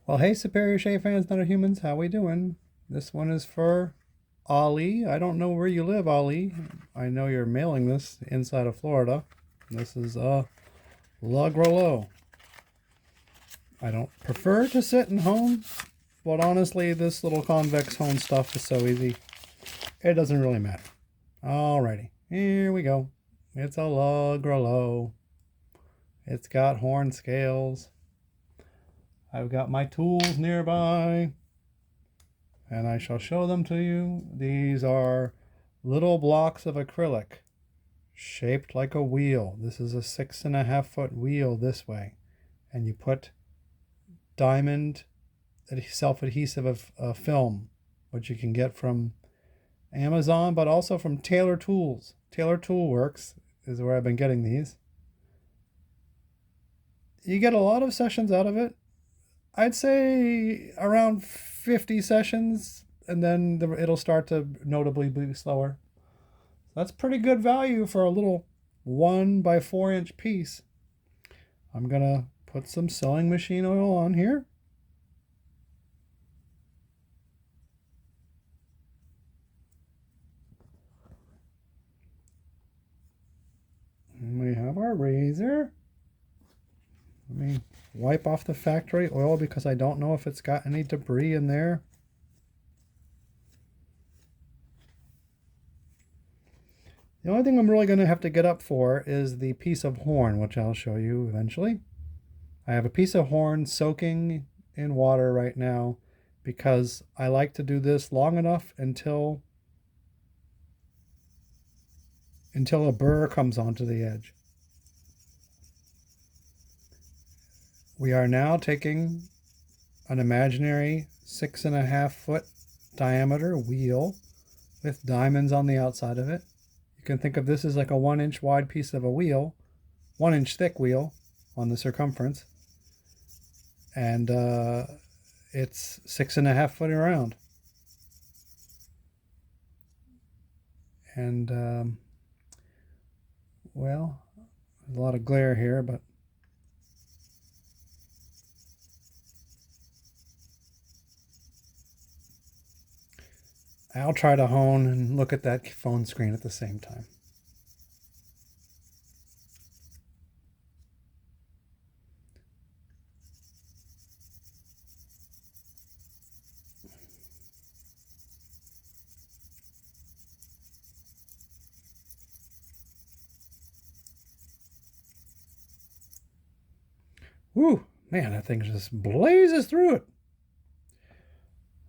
Well, hey, Superior Shave fans, not humans, how we doing? This one is for Ali. I don't know where you live, Ali. I know you're mailing this inside of Florida. This is La Grelot. I don't prefer to sit and hone, but honestly, this little convex hone stuff is so easy. It doesn't really matter. Alrighty, here we go. It's a La Grelot. It's got horn scales. I've got my tools nearby, and I shall show them to you. These are little blocks of acrylic shaped like a wheel. This is a 6.5-foot wheel this way, and you put diamond self-adhesive film, which you can get from Amazon, but also from Taylor Tools. Taylor Tool Works is where I've been getting these. You get a lot of sessions out of it. I'd say around 50 sessions, and then it'll start to notably be slower. That's pretty good value for a little 1 by 4 inch piece. I'm gonna put some sewing machine oil on here. And we have our razor. Let me wipe off the factory oil because I don't know if it's got any debris in there. The only thing I'm really going to have to get up for is the piece of horn, which I'll show you eventually. I have a piece of horn soaking in water right now because I like to do this long enough until a burr comes onto the edge. We are now taking an imaginary 6.5-foot diameter wheel with diamonds on the outside of it. You can think of this as like a 1 inch wide piece of a wheel, 1 inch thick wheel on the circumference. And it's 6.5 foot around. And well, there's a lot of glare here, but I'll try to hone and look at that phone screen at the same time. Whew, man, that thing just blazes through it.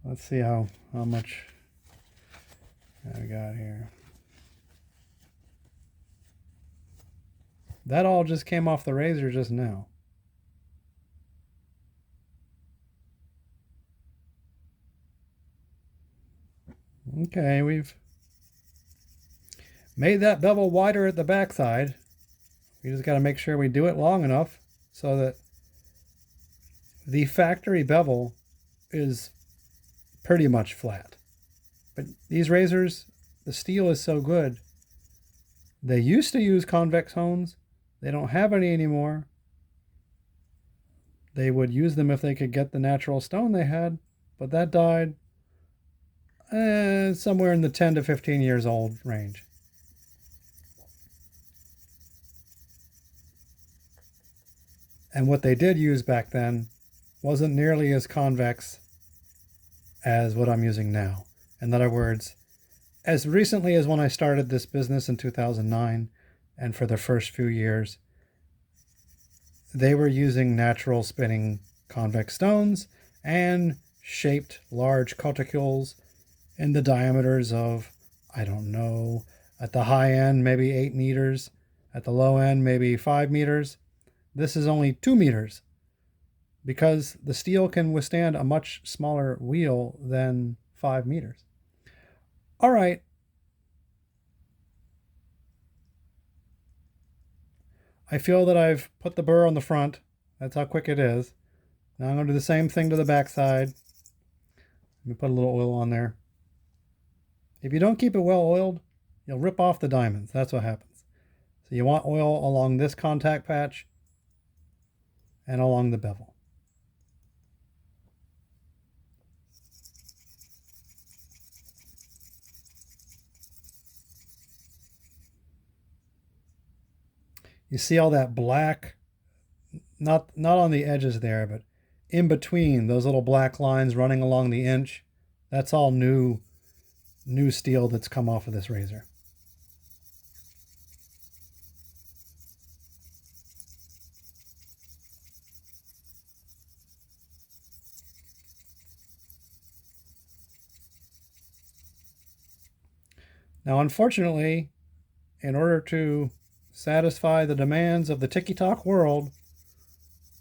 Let's see how much I got here. That all just came off the razor just now. Okay, we've made that bevel wider at the backside. We just got to make sure we do it long enough so that the factory bevel is pretty much flat. But these razors, the steel is so good. They used to use convex hones. They don't have any anymore. They would use them if they could get the natural stone they had, but that died somewhere in the 10 to 15 years old range. And what they did use back then wasn't nearly as convex as what I'm using now. In other words, as recently as when I started this business in 2009, and for the first few years, they were using natural spinning convex stones and shaped large cuticules in the diameters of, I don't know, at the high end, maybe 8 meters, at the low end, maybe 5 meters. This is only 2 meters because the steel can withstand a much smaller wheel than 5 meters. All right. I feel that I've put the burr on the front. That's how quick it is. Now I'm going to do the same thing to the back side. Let me put a little oil on there. If you don't keep it well oiled, you'll rip off the diamonds. That's what happens. So you want oil along this contact patch and along the bevel. You see all that black, not on the edges there, but in between those little black lines running along the inch. That's all new steel that's come off of this razor. Now, unfortunately, in order to satisfy the demands of the TikTok world,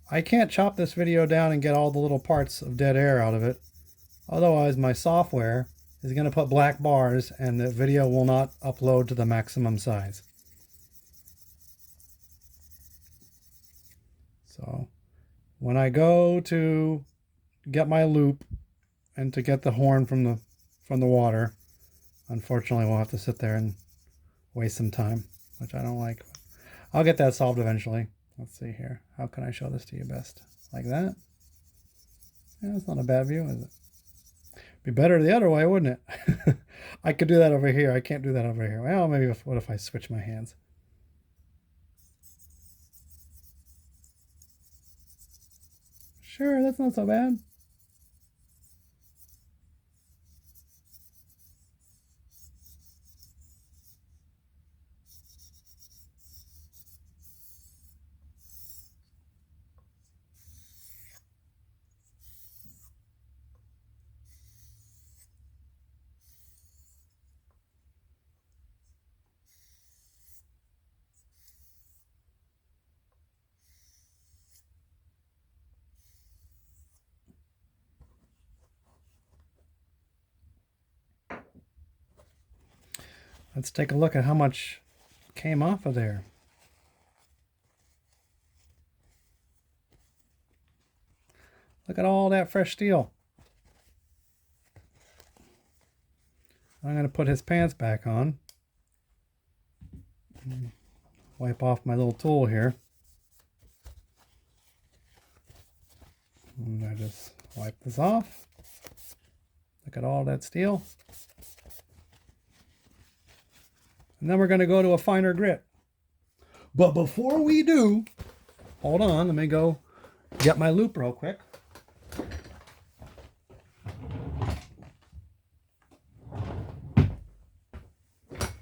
I can't chop this video down and get all the little parts of dead air out of it. Otherwise, my software is going to put black bars and the video will not upload to the maximum size. So when I go to get my loop and to get the horn from the water, unfortunately we'll have to sit there and waste some time, which I don't like. I'll get that solved eventually. Let's see here. How can I show this to you best? Like that? Yeah, that's not a bad view, is it? Be better the other way, wouldn't it? I could do that over here. I can't do that over here. Well, maybe what if I switch my hands? Sure, that's not so bad. Let's take a look at how much came off of there. Look at all that fresh steel. I'm going to put his pants back on. Wipe off my little tool here. And I just wipe this off. Look at all that steel. And then we're going to go to a finer grit. But before we do, hold on, let me go get my loop real quick.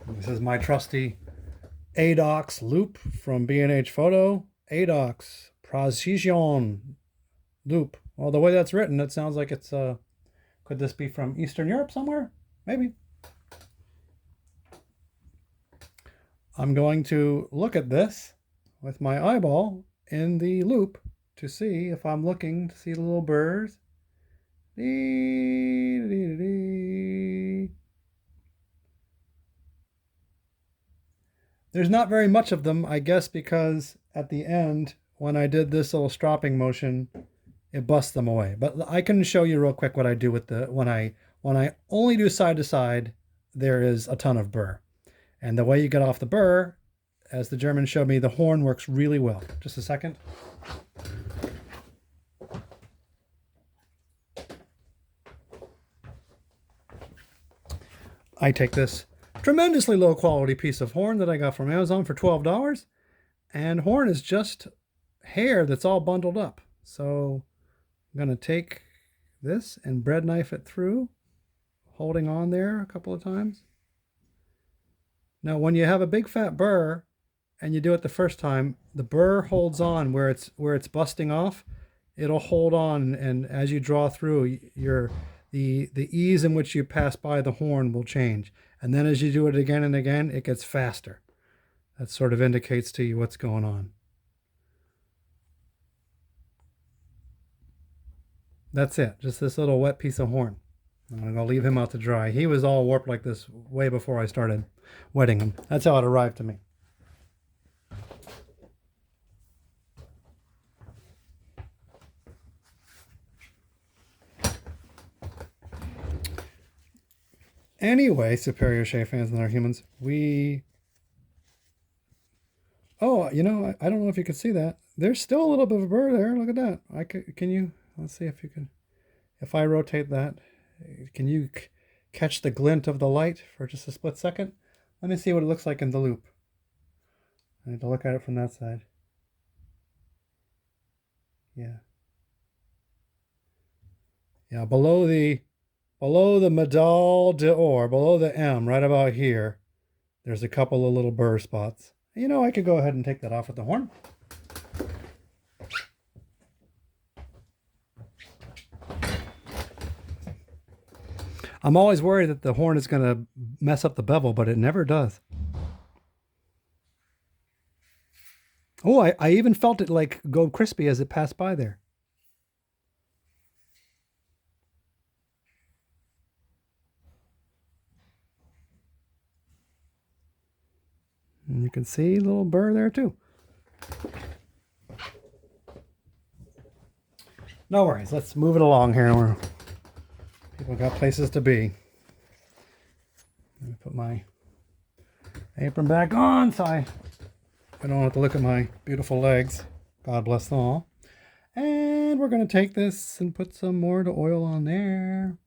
This is my trusty ADOX loop from B&H Photo. ADOX Precision loop. Well, the way that's written, it sounds like it's, could this be from Eastern Europe somewhere? Maybe. I'm going to look at this with my eyeball in the loop to see if I'm looking to see the little burrs. There's not very much of them, I guess, because at the end, when I did this little stropping motion, it busts them away. But I can show you real quick what I do with the, when I only do side to side, there is a ton of burr. And the way you get off the burr, as the German showed me, the horn works really well. Just a second. I take this tremendously low quality piece of horn that I got from Amazon for $12. And horn is just hair that's all bundled up. So I'm going to take this and bread knife it through, holding on there a couple of times. Now, when you have a big fat burr and you do it the first time, the burr holds on where it's busting off. It'll hold on, and as you draw through, the ease in which you pass by the horn will change. And then as you do it again and again, it gets faster. That sort of indicates to you what's going on. That's it, just this little wet piece of horn. I'm going to leave him out to dry. He was all warped like this way before I started wetting him. That's how it arrived to me. Anyway, Superior Shave fans and our humans, oh, you know, I don't know if you could see that. There's still a little bit of a burr there. Look at that. Can you, let's see if you can, if I rotate that, can you catch the glint of the light for just a split second? Let me see what it looks like in the loop. I need to look at it from that side. Yeah. Yeah, below the Medal d'Or, below the M, right about here, there's a couple of little burr spots. You know, I could go ahead and take that off with the horn. I'm always worried that the horn is going to mess up the bevel, but it never does. Oh, I even felt it like go crispy as it passed by there. And you can see a little burr there too. No worries. Let's move it along here. Where people got places to be. Let me put my apron back on so I don't have to look at my beautiful legs. God bless them all. And we're going to take this and put some more to oil on there.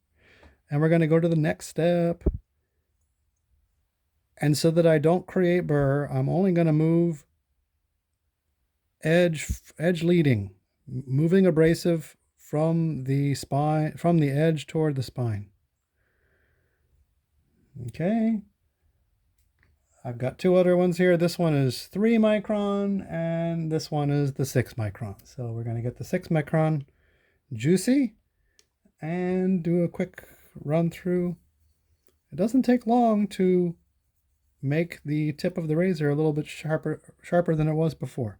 And we're going to go to the next step. And so that I don't create burr, I'm only going to move edge leading, moving abrasive from the spine, from the edge toward the spine. Okay. I've got two other ones here. This one is 3 micron and this one is the 6 micron. So we're going to get the 6 micron juicy and do a quick run through. It doesn't take long to make the tip of the razor a little bit sharper than it was before.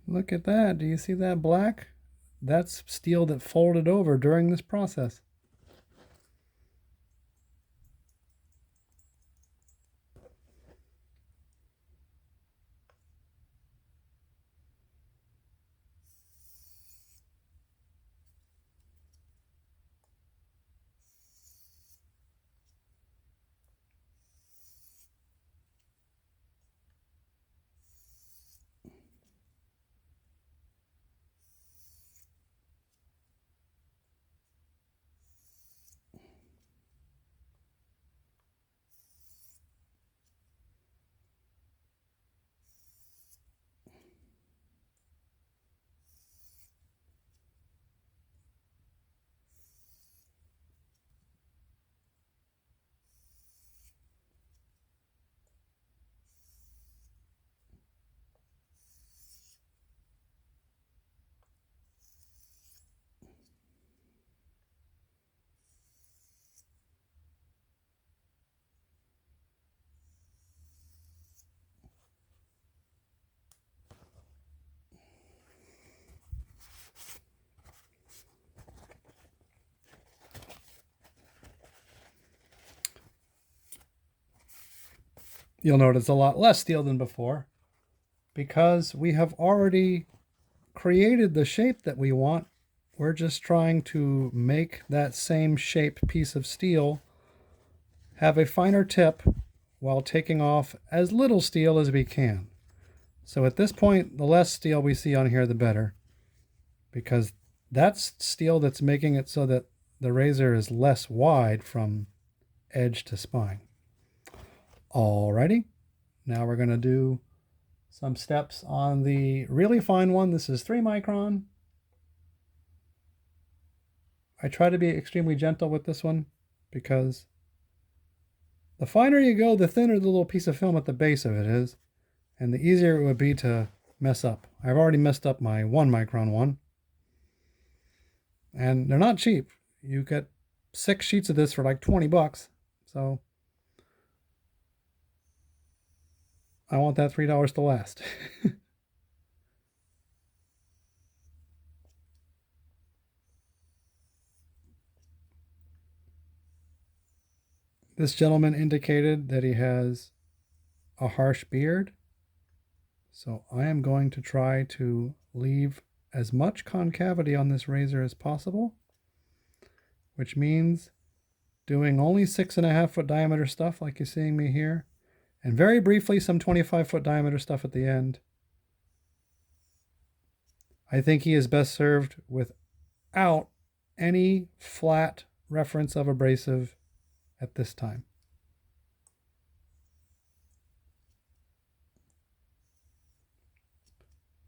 Look at that. Do you see that black? That's steel that folded over during this process. You'll notice a lot less steel than before because we have already created the shape that we want. We're just trying to make that same shape piece of steel have a finer tip while taking off as little steel as we can. So at this point, the less steel we see on here, the better, because that's steel that's making it so that the razor is less wide from edge to spine. Alrighty, now we're going to do some steps on the really fine one. This is 3 micron. I try to be extremely gentle with this one because the finer you go, the thinner the little piece of film at the base of it is, and the easier it would be to mess up. I've already messed up my 1 micron one, and they're not cheap. You get 6 sheets of this for like 20 bucks. So I want that $3 to last. This gentleman indicated that he has a harsh beard, so I am going to try to leave as much concavity on this razor as possible, which means doing only 6.5-foot diameter stuff like you're seeing me here, and very briefly some 25-foot diameter stuff at the end. I think he is best served without any flat reference of abrasive at this time.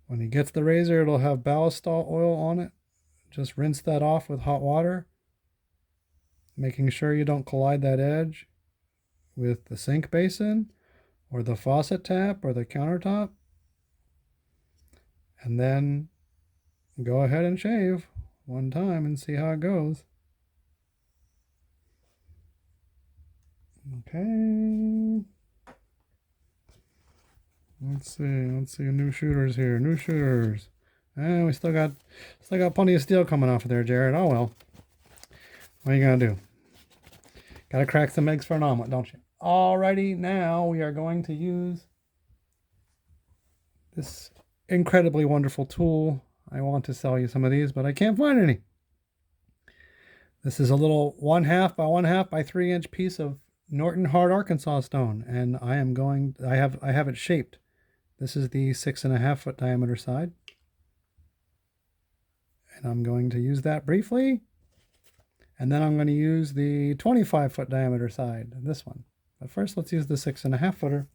When he gets the razor, it'll have Ballistol oil on it. Just rinse that off with hot water, making sure you don't collide that edge with the sink basin or the faucet tap or the countertop. And then go ahead and shave one time and see how it goes. Okay. Let's see new shooters here. New shooters. And we still got plenty of steel coming off of there, Jared. Oh well. What are you gonna do? Gotta crack some eggs for an omelet, don't you? Alrighty, now we are going to use this incredibly wonderful tool. I want to sell you some of these, but I can't find any. This is a little 1/2 by 1/2 by 3-inch piece of Norton hard Arkansas stone, and I have it shaped. This is the 6.5-foot diameter side, and I'm going to use that briefly, and then I'm going to use the 25-foot diameter side, this one. But first, let's use the 6.5-footer.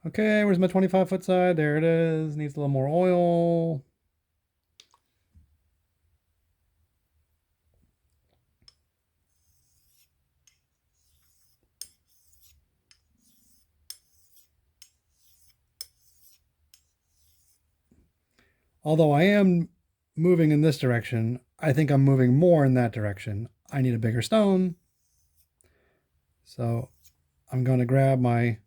Okay, where's my 25-foot side? There it is. Needs a little more oil. Although I am moving in this direction, I think I'm moving more in that direction. I need a bigger stone. So I'm going to grab my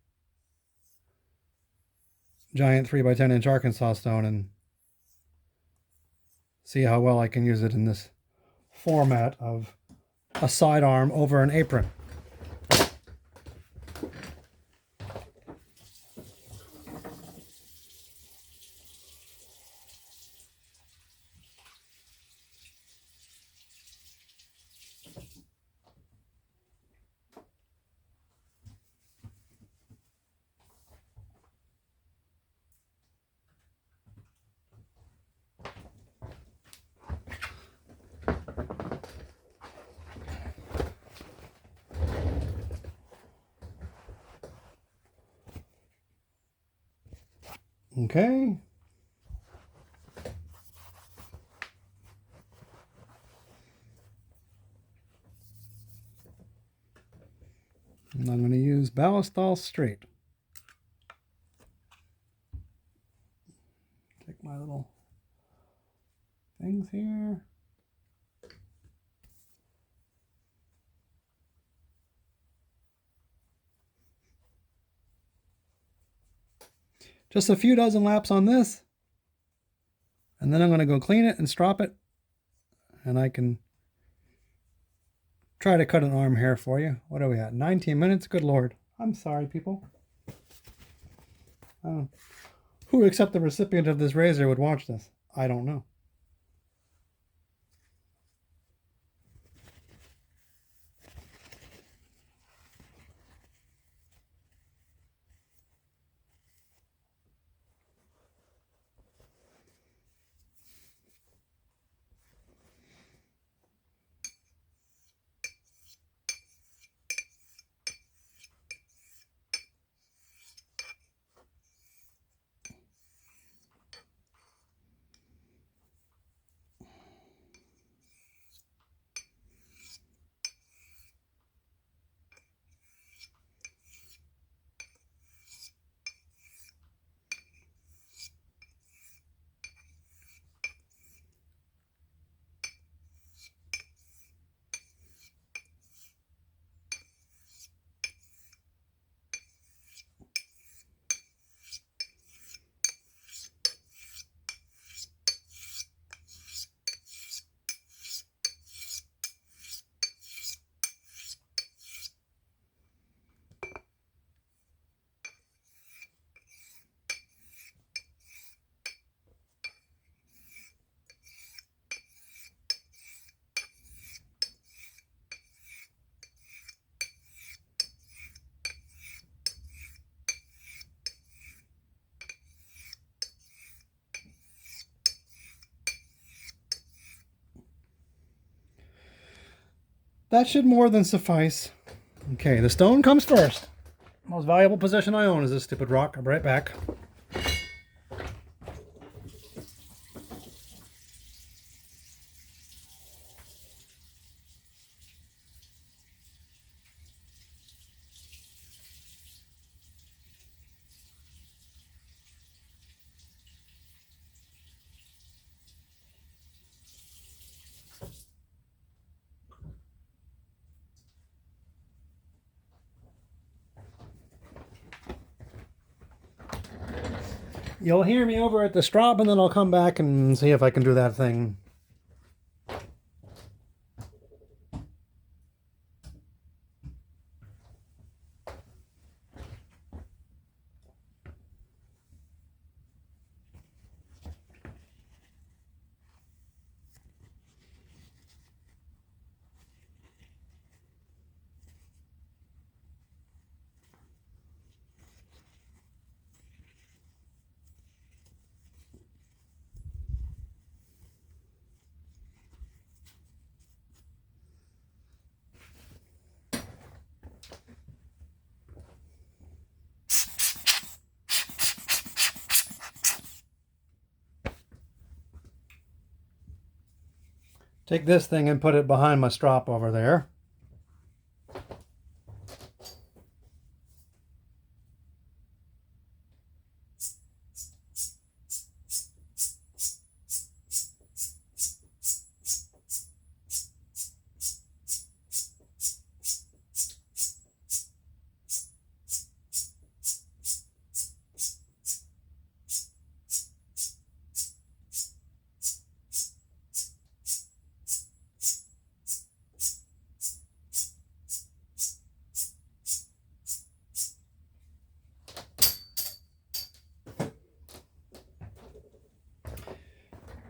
giant 3 by 10-inch Arkansas stone and see how well I can use it in this format of a sidearm over an apron. Okay. And I'm going to use Ballistol straight. Take my little things here. Just a few dozen laps on this, and then I'm going to go clean it and strop it, and I can try to cut an arm hair for you. What are we at? 19 minutes? Good Lord. I'm sorry, people. Who except the recipient of this razor would watch this? I don't know. that should more than suffice. Okay, the stone comes first. Most valuable possession I own is this stupid rock. I'll be right back. You'll hear me over at the strop, and then I'll come back and see if I can do that thing. Take this thing and put it behind my strop over there.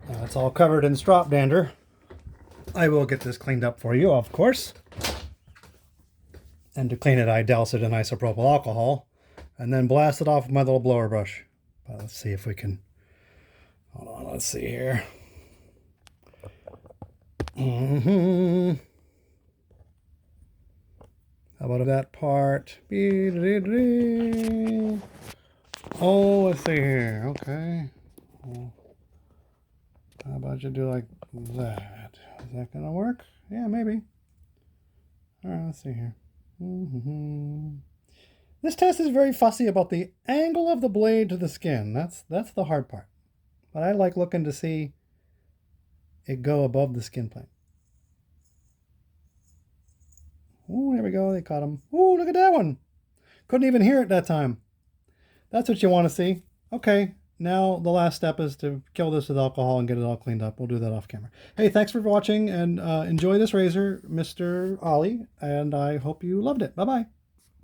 Now it's all covered in strop dander. I will get this cleaned up for you, of course. And to clean it, I douse it in isopropyl alcohol and then blast it off with my little blower brush. But let's see if we can... Hold on, let's see here. How about that part? Oh, let's see here. Okay. Well, how about you do like that? Is that gonna work? Yeah, maybe. All right, let's see here. This test is very fussy about the angle of the blade to the skin. That's the hard part. But I like looking to see it go above the skin plate. Oh, there we go. They caught him. Oh, look at that one. Couldn't even hear it that time. That's what you want to see. Okay, now the last step is to kill this with alcohol and get it all cleaned up. We'll do that off camera. Hey, thanks for watching, and enjoy this razor, Mr. Ollie, and I hope you loved it. Bye-bye.